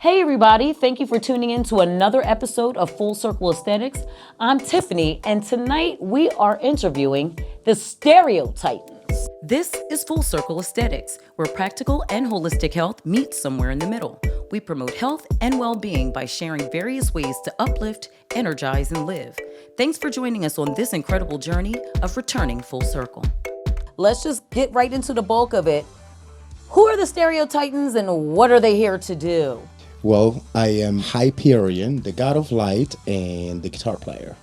Hey everybody, thank you for tuning in to another episode of Full Circle Aesthetics. I'm Tiffany, and tonight we are interviewing the Stereotytans. This is Full Circle Aesthetics, where practical and holistic health meet somewhere in the middle. We promote health and well-being by sharing various ways to uplift, energize, and live. Thanks for joining us on this incredible journey of returning full circle. Let's just get right into the bulk of it. Who are the Stereotytans and what are they here to do? Well, I am Hyperion, the god of light and the guitar player.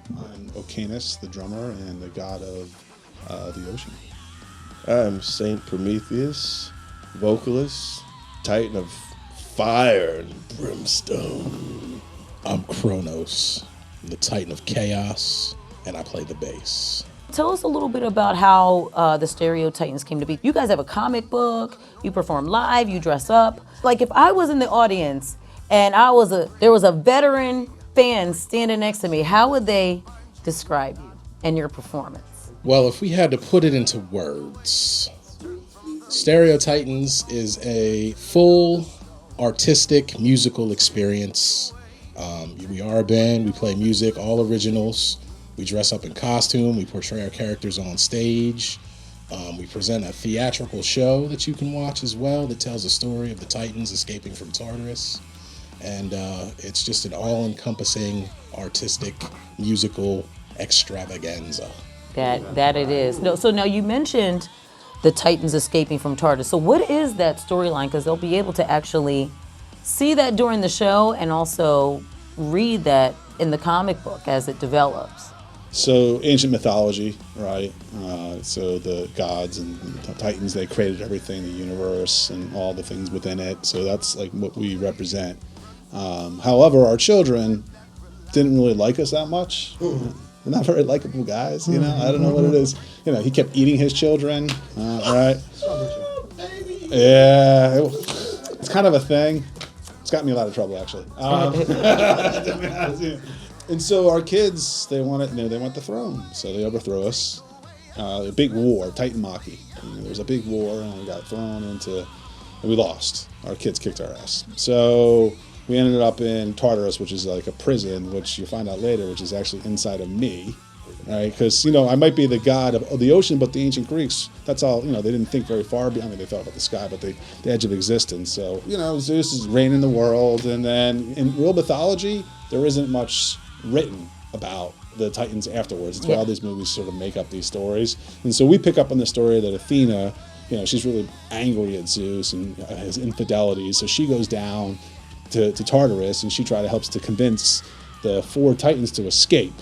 I'm Ocanus, the drummer and the god of the ocean. I'm Saint Prometheus, vocalist, titan of fire and brimstone. I'm Kronos, the titan of chaos, and I play the bass. Tell us a little bit about how the Stereotytans came to be. You guys have a comic book, you perform live, you dress up. Like if I was in the audience and there was a veteran fan standing next to me, how would they describe you and your performance? Well, if we had to put it into words, Stereotytans is a full artistic musical experience. We are a band, we play music, all originals. We dress up in costume, we portray our characters on stage. We present a theatrical show that you can watch as well that tells the story of the Titans escaping from Tartarus. And it's just an all-encompassing artistic musical extravaganza. That it is. No, so now you mentioned the Titans escaping from Tartarus. So what is that storyline? Because they'll be able to actually see that during the show and also read that in the comic book as it develops. So ancient mythology, right? So the gods and the Titans, they created everything, the universe and all the things within it. So that's like what we represent. However, our children didn't really like us that much. They're not very likable guys, you know? I don't know what it is. You know, he kept eating his children, right? Yeah, it's kind of a thing. It's gotten me a lot of trouble, actually. And so our kids, they want the throne, so they overthrow us. A big war, Titan Maki. There was a big war, and we got thrown into, and we lost. Our kids kicked our ass. So we ended up in Tartarus, which is like a prison, which you find out later, which is actually inside of me, right? Because, I might be the god of the ocean, but the ancient Greeks, that's all, they didn't think very far beyond. I mean, they thought about the sky, but the edge of existence. So, Zeus is reigning the world, and then in real mythology, there isn't much written about the Titans afterwards. It's why all these movies sort of make up these stories. And so we pick up on the story that Athena, she's really angry at Zeus and his infidelities. So she goes down to Tartarus and she helps to convince the 4 Titans to escape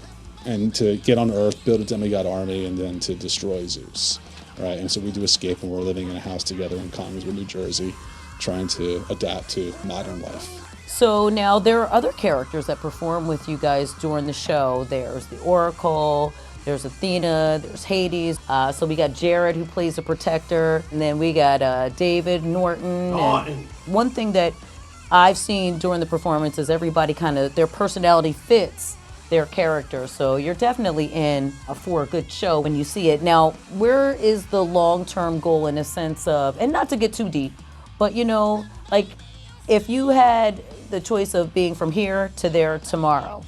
and to get on Earth, build a demigod army, and then to destroy Zeus. Right? And so we do escape and we're living in a house together in Collingswood, New Jersey, trying to adapt to modern life. So now there are other characters that perform with you guys during the show. There's the Oracle, there's Athena, there's Hades. So we got Jared who plays the Protector, and then we got David Norton. And one thing that I've seen during the performance is everybody their personality fits their character. So you're definitely in for a good show when you see it. Now, where is the long-term goal in a sense of, and not to get too deep, but like if you had the choice of being from here to there tomorrow,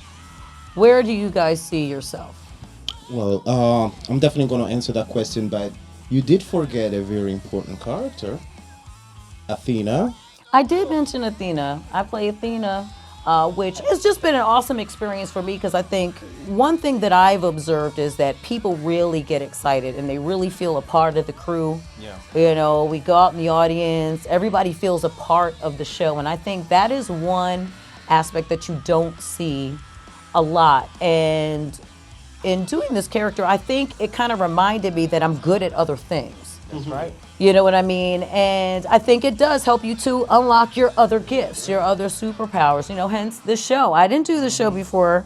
where do you guys see yourself? Well, I'm definitely going to answer that question, but you did forget a very important character, Athena. I did mention Athena. I play Athena, which has just been an awesome experience for me because I think one thing that I've observed is that people really get excited and they really feel a part of the crew. Yeah. We go out in the audience, everybody feels a part of the show, and I think that is one aspect that you don't see a lot. And in doing this character, I think it kind of reminded me that I'm good at other things. That's right. You know what I mean? And I think it does help you to unlock your other gifts, your other superpowers, hence the show. I didn't do the show before,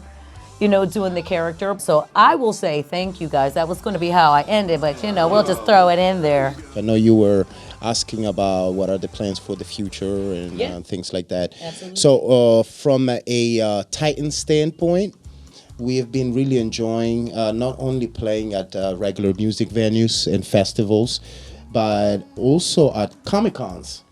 doing the character. So I will say thank you guys. That was going to be how I ended, but we'll just throw it in there. I know you were asking about what are the plans for the future and things like that. Absolutely. So from a Titan standpoint, we have been really enjoying not only playing at regular music venues and festivals, but also at Comic-Cons.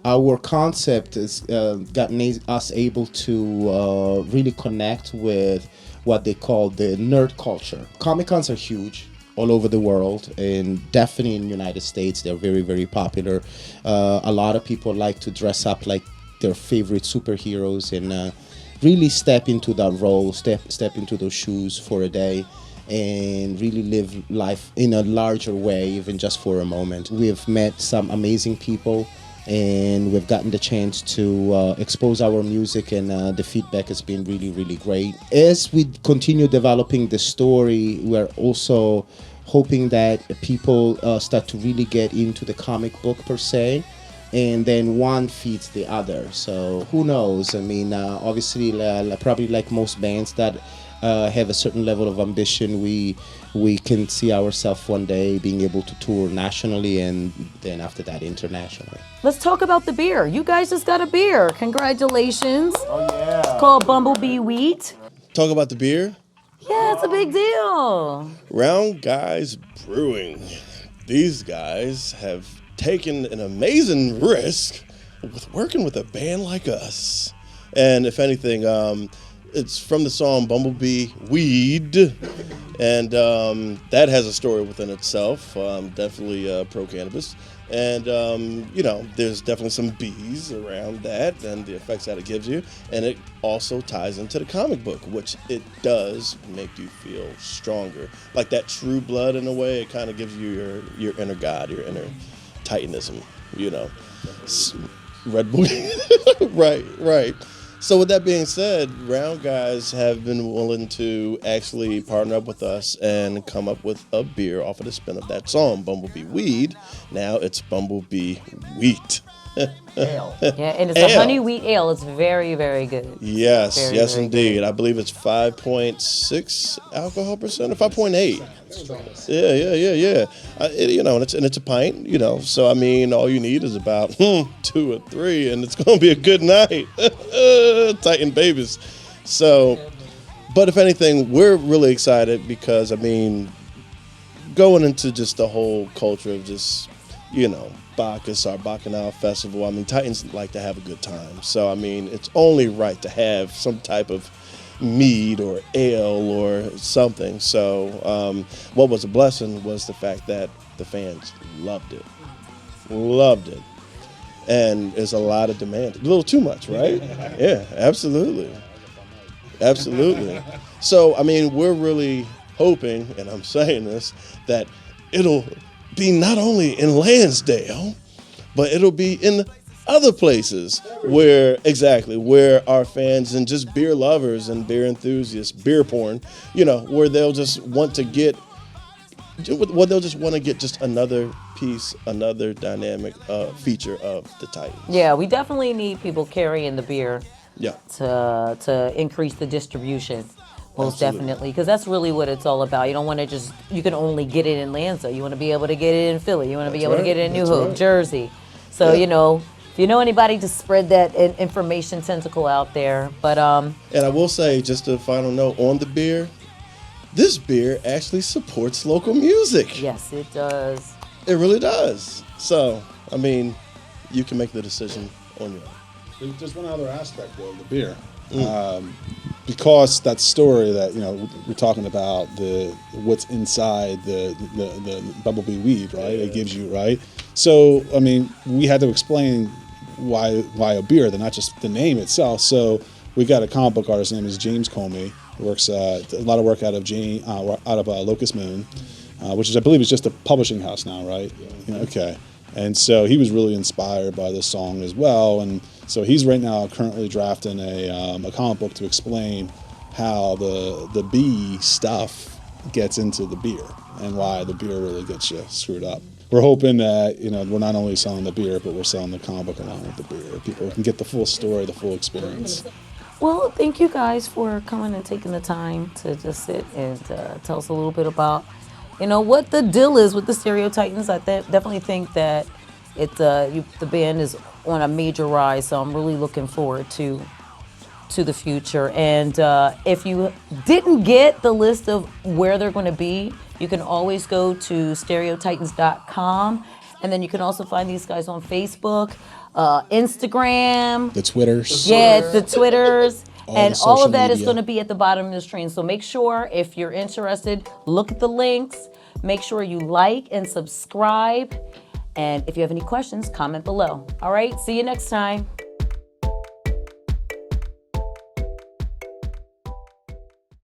our concept has gotten us able to really connect with what they call the nerd culture. Comic cons are huge all over the world, and definitely in the United States they're very, very popular. A lot of people like to dress up like their favorite superheroes and really step into that role, step into those shoes for a day, and really live life in a larger way, even just for a moment. We've met some amazing people, and we've gotten the chance to expose our music, and the feedback has been really, really great. As we continue developing the story, we're also hoping that people start to really get into the comic book per se, and then one feeds the other. So who knows? I mean, obviously, probably like most bands that have a certain level of ambition, we can see ourselves one day being able to tour nationally, and then after that internationally. Let's talk about the beer. You guys just got a beer. Congratulations. Oh yeah. It's called Bumblebee Wheat. Talk about the beer. Yeah, it's a big deal. Round Guys Brewing. These guys have taken an amazing risk with working with a band like us. And if anything, it's from the song Bumblebee Weed, and that has a story within itself. Definitely pro-cannabis. And, there's definitely some bees around that and the effects that it gives you. And it also ties into the comic book, which it does make you feel stronger. Like that True Blood in a way, it kind of gives you your inner God, your inner Titanism, Red Bull. Right. So with that being said, Round Guys have been willing to actually partner up with us and come up with a beer off of the spin of that song, Bumblebee Weed. Now it's Bumblebee Wheat. Ale. Yeah, and it's a honey wheat ale. It's very, very good. Yes, very, yes, very indeed. good. I believe it's 5.6 alcohol percent, or 5.8. Yeah. And it's a pint. So I mean, all you need is about 2 or 3, and it's gonna be a good night. Titan babies. So, but if anything, we're really excited because I mean, going into just the whole culture of just Bacchus, our Bacchanal Festival. I mean, Titans like to have a good time. So, I mean, it's only right to have some type of mead or ale or something. So, what was a blessing was the fact that the fans loved it. And there's a lot of demand. A little too much, right? Yeah, absolutely. So, I mean, we're really hoping, and I'm saying this, that it'll be not only in Lansdale, but it'll be in other places where our fans and just beer lovers and beer enthusiasts, beer porn, where they'll just want to get just another piece, another dynamic feature of the Titans. Yeah, we definitely need people carrying the beer. Yeah. To increase the distribution. Most Absolutely. definitely, because that's really what it's all about. You don't want to you can only get it in Lansdale. You want to be able to get it in Philly. You want to be able to get it in New Hope, Jersey. So, if you know anybody, to spread that information tentacle out there. But And I will say, just a final note on the beer, this beer actually supports local music. yes, it does. It really does. So, I mean, you can make the decision on your own. There's one other aspect of the beer. Because that story that we're talking about, the what's inside the bumblebee weed, right? It gives you, right? So I mean, we had to explain why a beer, not just the name itself. So we got a comic book artist, his name is James Comey. Works a lot of work out of Locust Moon, which I believe is just a publishing house now, right? Okay. And so he was really inspired by this song as well, and so he's right now currently drafting a comic book to explain how the bee stuff gets into the beer and why the beer really gets you screwed up. We're hoping that we're not only selling the beer, but we're selling the comic book along with the beer. People can get the full story, the full experience. Well, thank you guys for coming and taking the time to just sit and tell us a little bit about what the deal is with the Stereotytans. I definitely think that the band is on a major rise, so I'm really looking forward to the future. And if you didn't get the list of where they're going to be, you can always go to stereotytans.com And then you can also find these guys on Facebook, Instagram. The Twitters. Yeah, the Twitters. And the all social of that is media. going to be at the bottom of the screen. So make sure, if you're interested, look at the links. Make sure you like and subscribe. And if you have any questions, comment below. All right, see you next time.